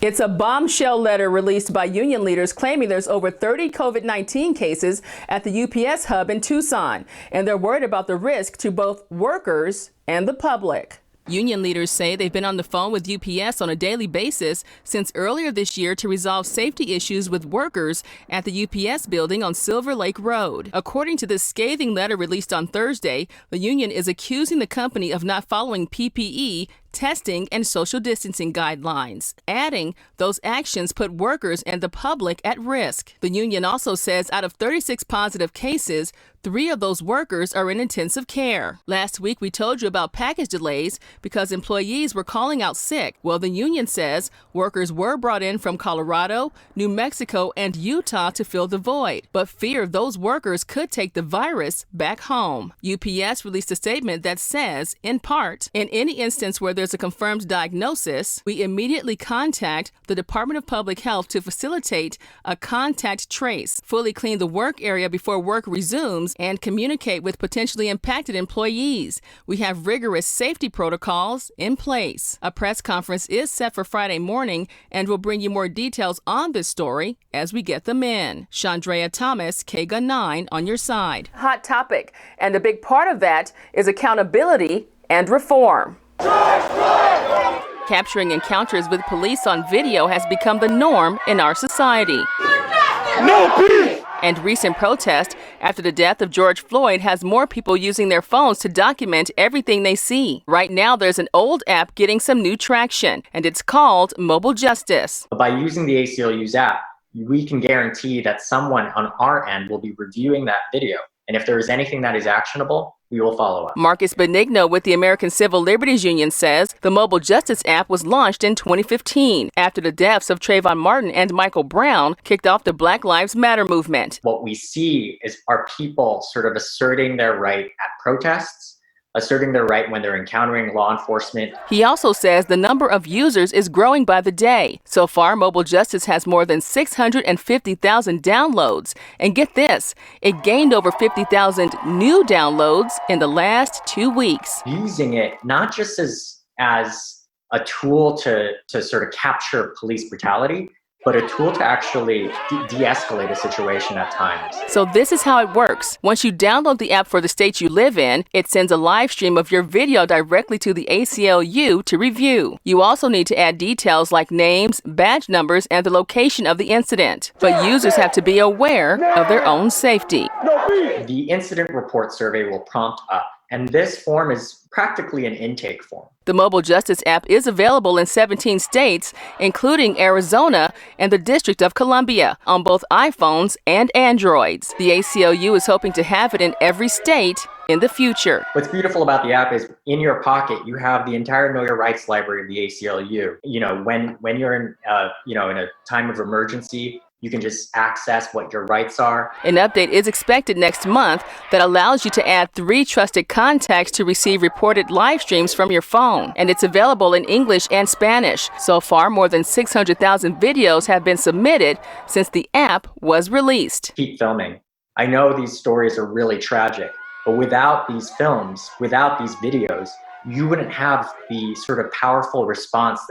It's a bombshell letter released by union leaders claiming there's over 30 COVID-19 cases at the UPS hub in Tucson, and they're worried about the risk to both workers and the public. Union leaders say they've been on the phone with UPS on a daily basis since earlier this year to resolve safety issues with workers at the UPS building on Silver Lake Road. According to this scathing letter released on Thursday, the union is accusing the company of not following PPE, testing, and social distancing guidelines, adding those actions put workers and the public at risk. The union also says out of 36 positive cases, 3 of those workers are in intensive care. Last week, we told you about package delays because employees were calling out sick. Well, the union says workers were brought in from Colorado, New Mexico, and Utah to fill the void, but fear those workers could take the virus back home. UPS released a statement that says, in part, in any instance where there's a confirmed diagnosis, we immediately contact the Department of Public Health to facilitate a contact trace, fully clean the work area before work resumes, and communicate with potentially impacted employees. We have rigorous safety protocols in place. A press conference is set for Friday morning, and we'll bring you more details on this story as we get them in. Shawndrea Thomas, KGUN 9 on your side. Hot topic, and a big part of that is accountability and reform. Capturing encounters with police on video has become the norm in our society. No peace! And recent protest after the death of George Floyd has more people using their phones to document everything they see. Right now, there's an old app getting some new traction, and it's called Mobile Justice. By using the ACLU's app, we can guarantee that someone on our end will be reviewing that video. And if there is anything that is actionable, we will follow up. Marcus Benigno with the American Civil Liberties Union says the Mobile Justice app was launched in 2015 after the deaths of Trayvon Martin and Michael Brown kicked off the Black Lives Matter movement. What we see is our people sort of asserting their right at protests, asserting their right when they're encountering law enforcement. He also says the number of users is growing by the day. So far, Mobile Justice has more than 650,000 downloads. And get this, it gained over 50,000 new downloads in the last 2 weeks. Using it not just as a tool to sort of capture police brutality, but a tool to actually de-escalate a situation at times. So this is how it works. Once you download the app for the state you live in, it sends a live stream of your video directly to the ACLU to review. You also need to add details like names, badge numbers, and the location of the incident. But users have to be aware of their own safety. The incident report survey will prompt up, and this form is practically an intake form. The Mobile Justice app is available in 17 states, including Arizona and the District of Columbia, on both iPhones and Androids. The ACLU is hoping to have it in every state in the future. What's beautiful about the app is in your pocket, you have the entire Know Your Rights library of the ACLU. You know, when you're in a time of emergency, you can just access what your rights are. An update is expected next month that allows you to add 3 trusted contacts to receive reported live streams from your phone. And it's available in English and Spanish. So far, more than 600,000 videos have been submitted since the app was released. Keep filming. I know these stories are really tragic, but without these films, without these videos, you wouldn't have the sort of powerful response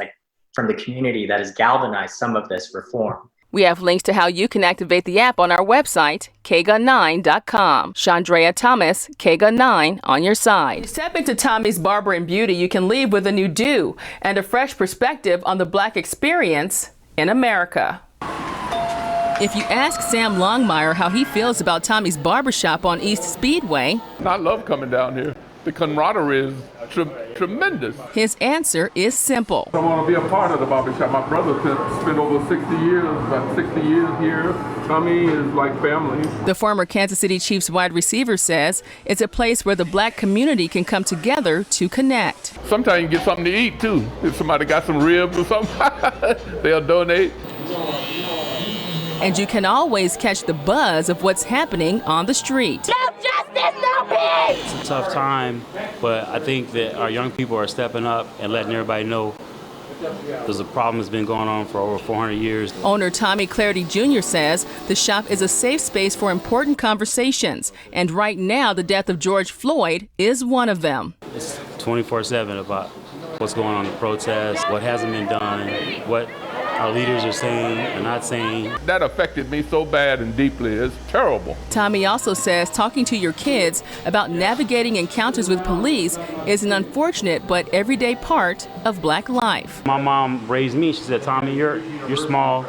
from the community that has galvanized some of this reform. We have links to how you can activate the app on our website, KGUN9.com. Shawndrea Thomas, KGUN 9 on your side. When you step into Tommy's Barber and Beauty, you can leave with a new do and a fresh perspective on the Black experience in America. If you ask Sam Longmire how he feels about Tommy's Barbershop on East Speedway, I love coming down here. The camaraderie is tremendous. His answer is simple. I want to be a part of the barbershop. My brother spent over 60 years, about 60 years here. Tommy is like family. The former Kansas City Chiefs wide receiver says it's a place where the Black community can come together to connect. Sometimes you get something to eat too. If somebody got some ribs or something, they'll donate. And you can always catch the buzz of what's happening on the street. No justice, no peace! It's a tough time, but I think that our young people are stepping up and letting everybody know there's a problem that's been going on for over 400 years. Owner Tommy Clarity Jr. says the shop is a safe space for important conversations. And right now, the death of George Floyd is one of them. It's 24/7 about what's going on in the protests, what hasn't been done, what our leaders are saying and not saying. That affected me so bad and deeply. It's terrible. Tommy also says talking to your kids about navigating encounters with police is an unfortunate but everyday part of Black life. My mom raised me. She said, Tommy, you're small,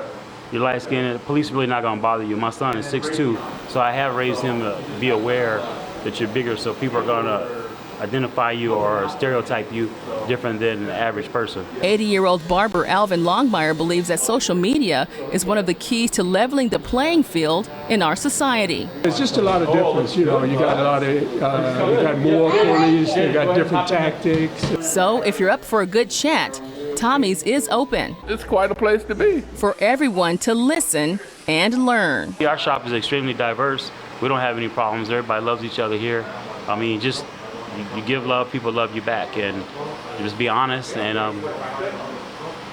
you're light-skinned, the police are really not gonna bother you. My son is 6'2", so I have raised him to be aware that you're bigger, so people are gonna identify you or stereotype you different than the average person. 80-year-old barber Alvin Longmire believes that social media is one of the keys to leveling the playing field in our society. There's just a lot of difference, you know. You got a lot of, you got more police, you got different tactics. So if you're up for a good chat, Tommy's is open. It's quite a place to be. For everyone to listen and learn. Our shop is extremely diverse. We don't have any problems. Everybody loves each other here. I mean, just you give love, people love you back, and you just be honest and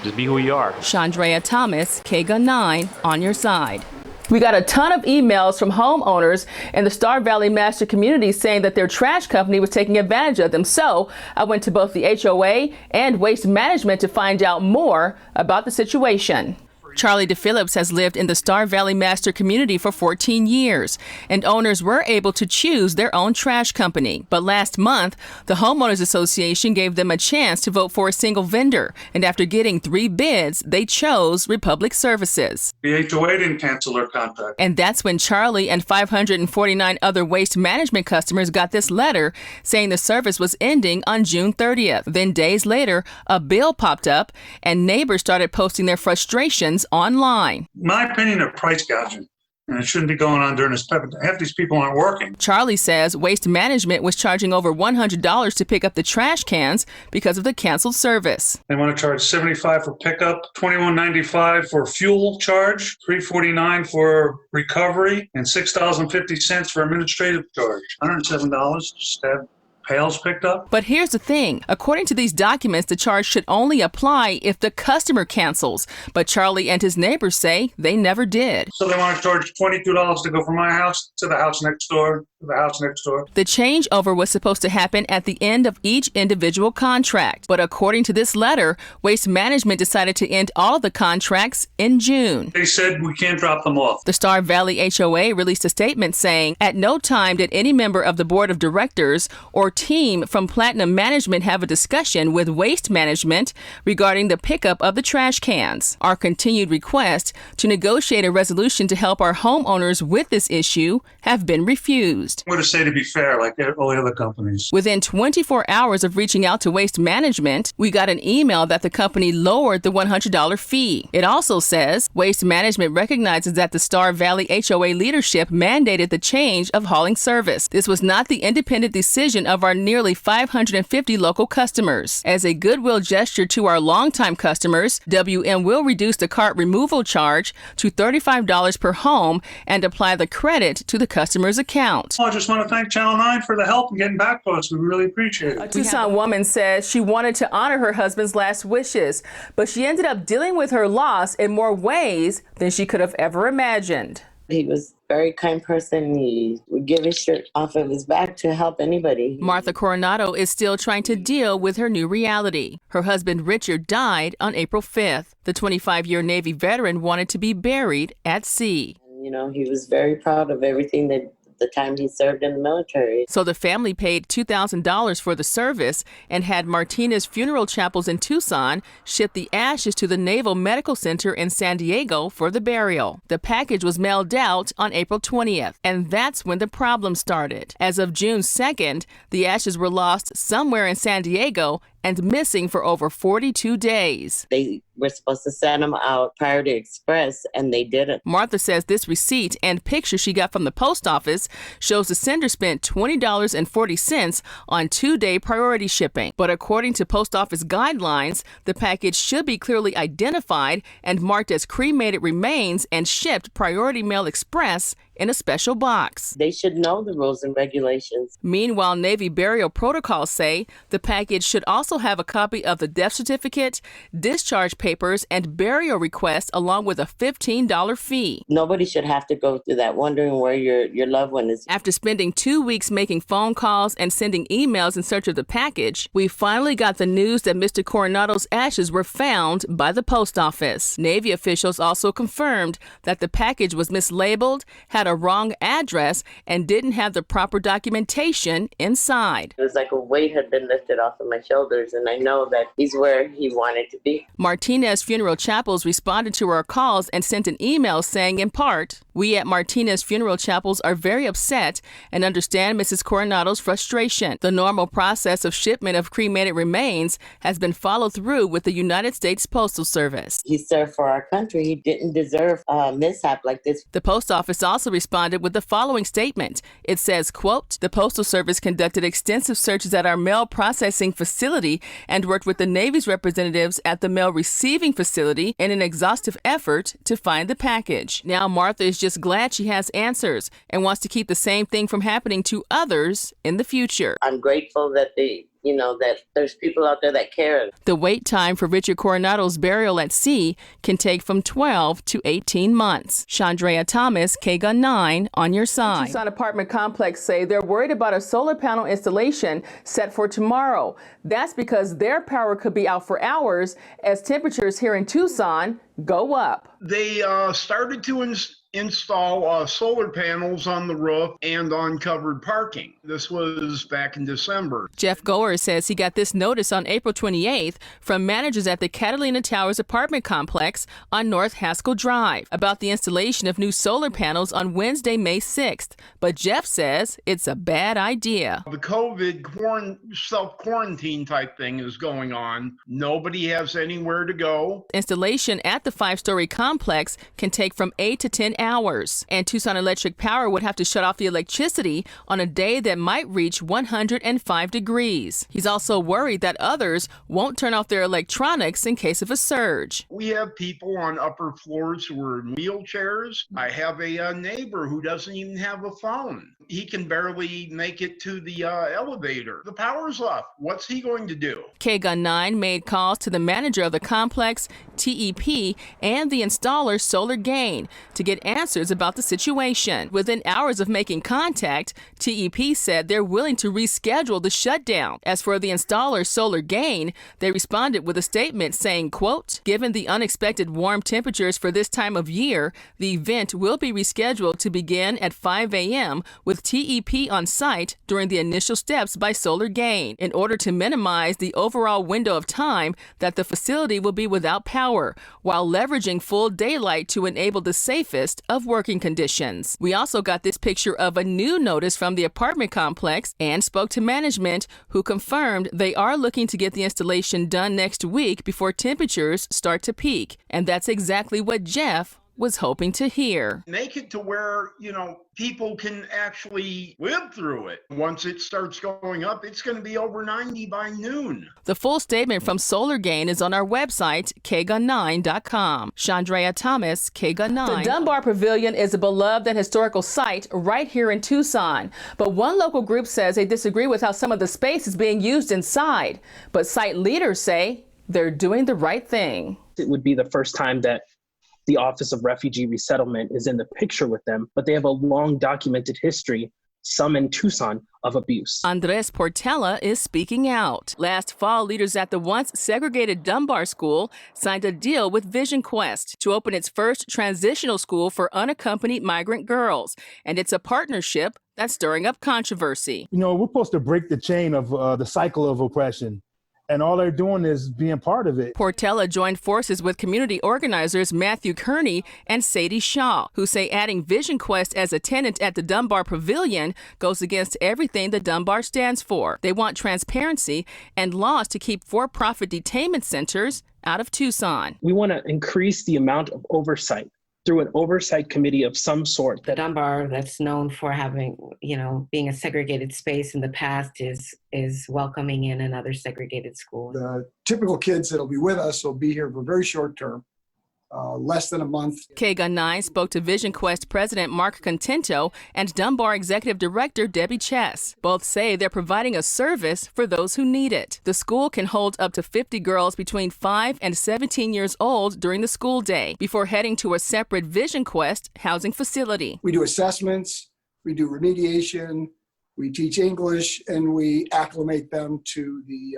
just be who you are. Shawndrea Thomas, KGUN 9, on your side. We got a ton of emails from homeowners in the Star Valley Master community saying that their trash company was taking advantage of them. So I went to both the HOA and Waste Management to find out more about the situation. Charlie DePhillips has lived in the Star Valley Master community for 14 years, and owners were able to choose their own trash company. But last month, the Homeowners Association gave them a chance to vote for a single vendor, and after getting 3 bids, they chose Republic Services. The HOA didn't cancel their contract. And that's when Charlie and 549 other waste management customers got this letter saying the service was ending on June 30th. Then days later, a bill popped up, and neighbors started posting their frustrations online. My opinion of price gouging, and it shouldn't be going on during this time. Half these people aren't working. Charlie says Waste Management was charging over $100 to pick up the trash cans because of the canceled service. They want to charge $75 for pickup, $21.95 for fuel charge, $3.49 for recovery, and $6.50 for administrative charge. $107 just to have pails picked up. But here's the thing. According to these documents, the charge should only apply if the customer cancels. But Charlie and his neighbors say they never did. So they want to charge $22 to go from my house to the house next door, to the house next door. The changeover was supposed to happen at the end of each individual contract. But according to this letter, Waste Management decided to end all of the contracts in June. They said we can't drop them off. The Star Valley HOA released a statement saying, at no time did any member of the board of directors or team from Platinum Management have a discussion with Waste Management regarding the pickup of the trash cans. Our continued request to negotiate a resolution to help our homeowners with this issue have been refused. I'm going to say, to be fair, like all the other companies. Within 24 hours of reaching out to Waste Management, we got an email that the company lowered the $100 fee. It also says Waste Management recognizes that the Star Valley HOA leadership mandated the change of hauling service. This was not the independent decision of our nearly 550 local customers. As a goodwill gesture to our longtime customers, WM will reduce the cart removal charge to $35 per home and apply the credit to the customer's account. I just want to thank Channel 9 for the help and getting back to us. We really appreciate it. A Tucson woman says she wanted to honor her husband's last wishes, but she ended up dealing with her loss in more ways than she could have ever imagined. He was a very kind person. He would give his shirt off of his back to help anybody. Martha Coronado is still trying to deal with her new reality. Her husband Richard died on April 5th. The 25-year Navy veteran wanted to be buried at sea. You know, he was very proud of everything that the time he served in the military. So the family paid $2,000 for the service and had Martinez Funeral Chapels in Tucson ship the ashes to the Naval Medical Center in San Diego for the burial. The package was mailed out on April 20th, and that's when the problem started. As of June 2nd, the ashes were lost somewhere in San Diego and missing for over 42 days. They were supposed to send them out prior to Express, and they didn't. Martha says this receipt and picture she got from the post office shows the sender spent $20.40 on 2-day priority shipping. But according to post office guidelines, the package should be clearly identified and marked as cremated remains and shipped Priority Mail Express in a special box. They should know the rules and regulations. Meanwhile, Navy burial protocols say the package should also have a copy of the death certificate, discharge papers, and burial request, along with a $15 fee. Nobody should have to go through that wondering where your loved one is. After spending 2 weeks making phone calls and sending emails in search of the package, we finally got the news that Mr. Coronado's ashes were found by the post office. Navy officials also confirmed that the package was mislabeled, had a wrong address, and didn't have the proper documentation inside. It was like a weight had been lifted off of my shoulders, and I know that he's where he wanted to be. Martinez Funeral Chapels responded to our calls and sent an email saying, in part, "We at Martinez Funeral Chapels are very upset and understand Mrs. Coronado's frustration. The normal process of shipment of cremated remains has been followed through with the United States Postal Service." He served for our country. He didn't deserve a mishap like this. The post office also responded with the following statement. It says, quote, "The Postal Service conducted extensive searches at our mail processing facility and worked with the Navy's representatives at the mail receiving facility in an exhaustive effort to find the package." Now Martha is just glad she has answers and wants to keep the same thing from happening to others in the future. I'm grateful that that there's people out there that care. The wait time for Richard Coronado's burial at sea can take from 12 to 18 months. Shawndrea Thomas, KGUN 9, on your side. Tucson apartment complex say they're worried about a solar panel installation set for tomorrow. That's because their power could be out for hours as temperatures here in Tucson go up. They started to install solar panels on the roof and on covered parking. This was back in December. Jeff Goer says he got this notice on April 28th from managers at the Catalina Towers apartment complex on North Haskell Drive about the installation of new solar panels on Wednesday, May 6th. But Jeff says it's a bad idea. The COVID self-quarantine type thing is going on. Nobody has anywhere to go. Installation at the 5-story complex can take from 8 to 10 hours, and Tucson Electric Power would have to shut off the electricity on a day that might reach 105 degrees. He's also worried that others won't turn off their electronics in case of a surge. We have people on upper floors who are in wheelchairs. I have a neighbor who doesn't even have a phone. He can barely make it to the elevator. The power's off. What's he going to do? KGUN 9 made calls to the manager of the complex, TEP, and the installer, Solar Gain, to get answers about the situation. Within hours of making contact, TEP said they're willing to reschedule the shutdown. As for the installer, Solar Gain, they responded with a statement saying, quote, "Given the unexpected warm temperatures for this time of year, the event will be rescheduled to begin at 5 a.m. with TEP on site during the initial steps by Solar Gain in order to minimize the overall window of time that the facility will be without power, while leveraging full daylight to enable the safest of working conditions." We also got this picture of a new notice from the apartment complex and spoke to management, who confirmed they are looking to get the installation done next week before temperatures start to peak. And that's exactly what Jeff was hoping to hear. Make it to where, people can actually live through it. Once it starts going up, it's going to be over 90 by noon. The full statement from Solar Gain is on our website, kgun9.com. Shawndrea Thomas, KGUN 9. The Dunbar Pavilion is a beloved and historical site right here in Tucson. But one local group says they disagree with how some of the space is being used inside. But site leaders say they're doing the right thing. It would be the first time that the Office of Refugee Resettlement is in the picture with them, but they have a long documented history, some in Tucson, of abuse. Andres Portela is speaking out. Last fall, leaders at the once segregated Dunbar School signed a deal with Vision Quest to open its first transitional school for unaccompanied migrant girls. And it's a partnership that's stirring up controversy. We're supposed to break the chain of the cycle of oppression. And all they're doing is being part of it. Portela joined forces with community organizers Matthew Kearney and Sadie Shaw, who say adding Vision Quest as a tenant at the Dunbar Pavilion goes against everything the Dunbar stands for. They want transparency and laws to keep for-profit detainment centers out of Tucson. We want to increase the amount of oversight through an oversight committee of some sort. The Dunbar, that's known for having, being a segregated space in the past, is welcoming in another segregated school. The typical kids that'll be with us will be here for very short term. less than a month. KGUN 9 spoke to Vision Quest President Mark Contento and Dunbar Executive Director Debbie Chess. Both say they're providing a service for those who need it. The school can hold up to 50 girls between 5 and 17 years old during the school day before heading to a separate Vision Quest housing facility. We do assessments, we do remediation, we teach English, and we acclimate them to the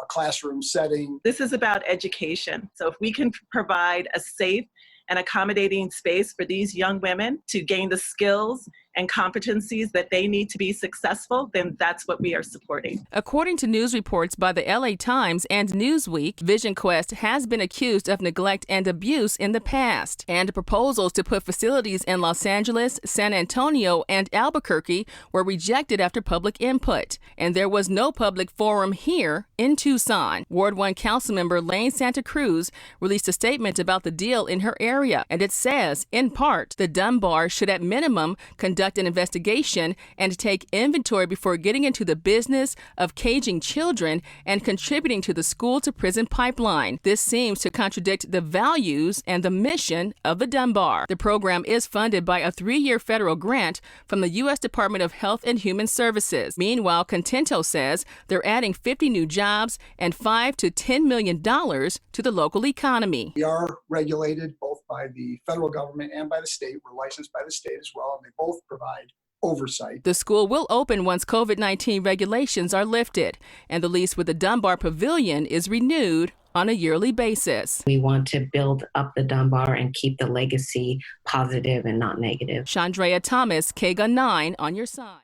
classroom setting. This is about education. So if we can provide a safe and accommodating space for these young women to gain the skills and competencies that they need to be successful, then that's what we are supporting. According to news reports by the LA Times and Newsweek, Vision Quest has been accused of neglect and abuse in the past, and proposals to put facilities in Los Angeles, San Antonio, and Albuquerque were rejected after public input, and there was no public forum here in Tucson. Ward 1 Councilmember Lane Santa Cruz released a statement about the deal in her area, and it says, in part, the Dunbar should at minimum conduct an investigation and take inventory before getting into the business of caging children and contributing to the school-to-prison pipeline. This seems to contradict the values and the mission of the Dunbar. The program is funded by a 3-year federal grant from the U.S. Department of Health and Human Services. Meanwhile, Contento says they're adding 50 new jobs and $5 to $10 million to the local economy. We are regulated both by the federal government and by the state. We're licensed by the state as well, and they both provide oversight. The school will open once COVID-19 regulations are lifted, and the lease with the Dunbar Pavilion is renewed on a yearly basis. We want to build up the Dunbar and keep the legacy positive and not negative. Shawndrea Thomas, KGUN 9 on your side.